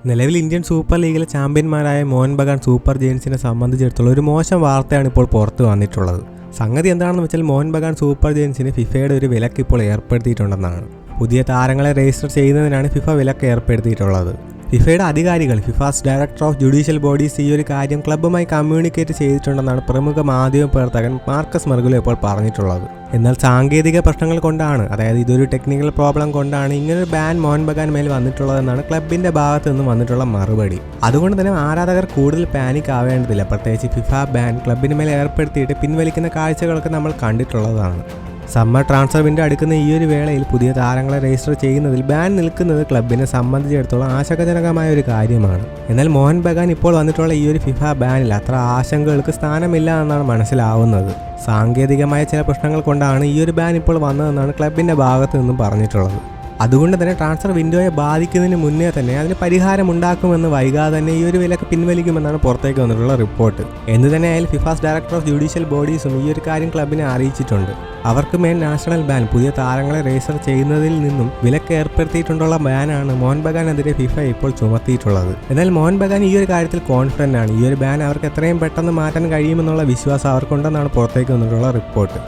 നിലവിൽ Indian super ലീഗിലെ ചാമ്പ്യന്മാരായ മോഹൻ ബഗാൻ സൂപ്പർ ജയൻസിനെ സംബന്ധിച്ചിടത്തോളം ഒരു മോശം വാർത്തയാണ് ഇപ്പോൾ പുറത്തു വന്നിട്ടുള്ളത്. സംഗതി എന്താണെന്ന് വെച്ചാൽ മോഹൻ ബഗാൻ സൂപ്പർ ജയൻസിന് ഫിഫയുടെ ഒരു വിലക്ക് ഇപ്പോൾ ഏർപ്പെടുത്തിയിട്ടുണ്ടെന്നാണ്. പുതിയ താരങ്ങളെ രജിസ്റ്റർ ചെയ്യുന്നതിനാണ് ഫിഫ വിലക്ക് ഏർപ്പെടുത്തിയിട്ടുള്ളത്. ഫിഫയുടെ അധികാരികൾ ഫിഫാസ് ഡയറക്ടർ ഓഫ് ജുഡീഷ്യൽ ബോഡീസ് ഈ ഒരു കാര്യം ക്ലബ്ബുമായി കമ്മ്യൂണിക്കേറ്റ് ചെയ്തിട്ടുണ്ടെന്നാണ് പ്രമുഖ മാധ്യമ പ്രവർത്തകൻ മാർക്കസ് മർഗുലോ ഇപ്പോൾ പറഞ്ഞിട്ടുള്ളത്. എന്നാൽ സാങ്കേതിക പ്രശ്നങ്ങൾ കൊണ്ടാണ്, അതായത് ഇതൊരു ടെക്നിക്കൽ പ്രോബ്ലം കൊണ്ടാണ് ഇങ്ങനൊരു ബാൻ മോഹൻ ബഗാൻ മേൽ വന്നിട്ടുള്ളതെന്നാണ് ക്ലബിന്റെ ഭാഗത്ത് നിന്നും വന്നിട്ടുള്ള മറുപടി. അതുകൊണ്ട് തന്നെ ആരാധകർ കൂടുതൽ പാനിക് ആവേണ്ടതില്ല. പ്രത്യേകിച്ച് ഫിഫ ബാൻ ക്ലബിന് മേൽ ഏർപ്പെടുത്തിയിട്ട് പിൻവലിക്കുന്ന കാഴ്ചകളൊക്കെ നമ്മൾ കണ്ടിട്ടുള്ളതാണ്. സമ്മർ ട്രാൻസ്ഫർ വിൻഡോ അടുക്കുന്ന ഈ ഒരു വേളയിൽ പുതിയ താരങ്ങളെ രജിസ്റ്റർ ചെയ്യുന്നതിൽ ബാൻ നിൽക്കുന്നത് ക്ലബിനെ സംബന്ധിച്ചിടത്തോളം ആശങ്കജനകമായ ഒരു കാര്യമാണ്. എന്നാൽ മോഹൻ ബഗാൻ ഇപ്പോൾ വന്നിട്ടുള്ള ഈ ഒരു ഫിഫ ബാനിൽ അത്ര ആശങ്കകൾക്ക് സ്ഥാനമില്ല എന്നാണ് മനസ്സിലാവുന്നത്. സാങ്കേതികമായ ചില പ്രശ്നങ്ങൾ കൊണ്ടാണ് ഈ ഒരു ബാൻ ഇപ്പോൾ വന്നതെന്നാണ് ക്ലബിന്റെ ഭാഗത്തു നിന്നും പറഞ്ഞിട്ടുള്ളത്. അതുകൊണ്ട് തന്നെ ട്രാൻസ്ഫർ വിൻഡോയെ ബാധിക്കുന്നതിന് മുന്നേ തന്നെ അതിന് പരിഹാരമുണ്ടാക്കുമെന്ന് വൈകാതെ തന്നെ ഈ ഒരു വിലക്ക് പിൻവലിക്കുമെന്നാണ് പുറത്തേക്ക് വന്നിട്ടുള്ള റിപ്പോർട്ട്. എന്ന് തന്നെയായാലും ഫിഫാസ് ഡയറക്ടർ ഓഫ് ജുഡീഷ്യൽ ബോഡീസും ഈ ഒരു കാര്യം ക്ലബിനെ അറിയിച്ചിട്ടുണ്ട്. അവർക്ക് മേൽ നാഷണൽ ബാൻ, പുതിയ താരങ്ങളെ രജിസ്റ്റർ ചെയ്യുന്നതിൽ നിന്നും വിലക്ക് ഏർപ്പെടുത്തിയിട്ടുള്ള ബാനാണ് മോഹൻ ബഗാനെതിരെ ഫിഫ ഇപ്പോൾ ചുമത്തിയിട്ടുള്ളത്. എന്നാൽ മോഹൻ ബഗാൻ ഈ ഒരു കാര്യത്തിൽ കോൺഫിഡന്റ് ആണ്. ഈ ഒരു ബാൻ അവർക്ക് എത്രയും പെട്ടെന്ന് മാറ്റാൻ കഴിയുമെന്നുള്ള വിശ്വാസം അവർക്കുണ്ടെന്നാണ് പുറത്തേക്ക് വന്നിട്ടുള്ള റിപ്പോർട്ട്.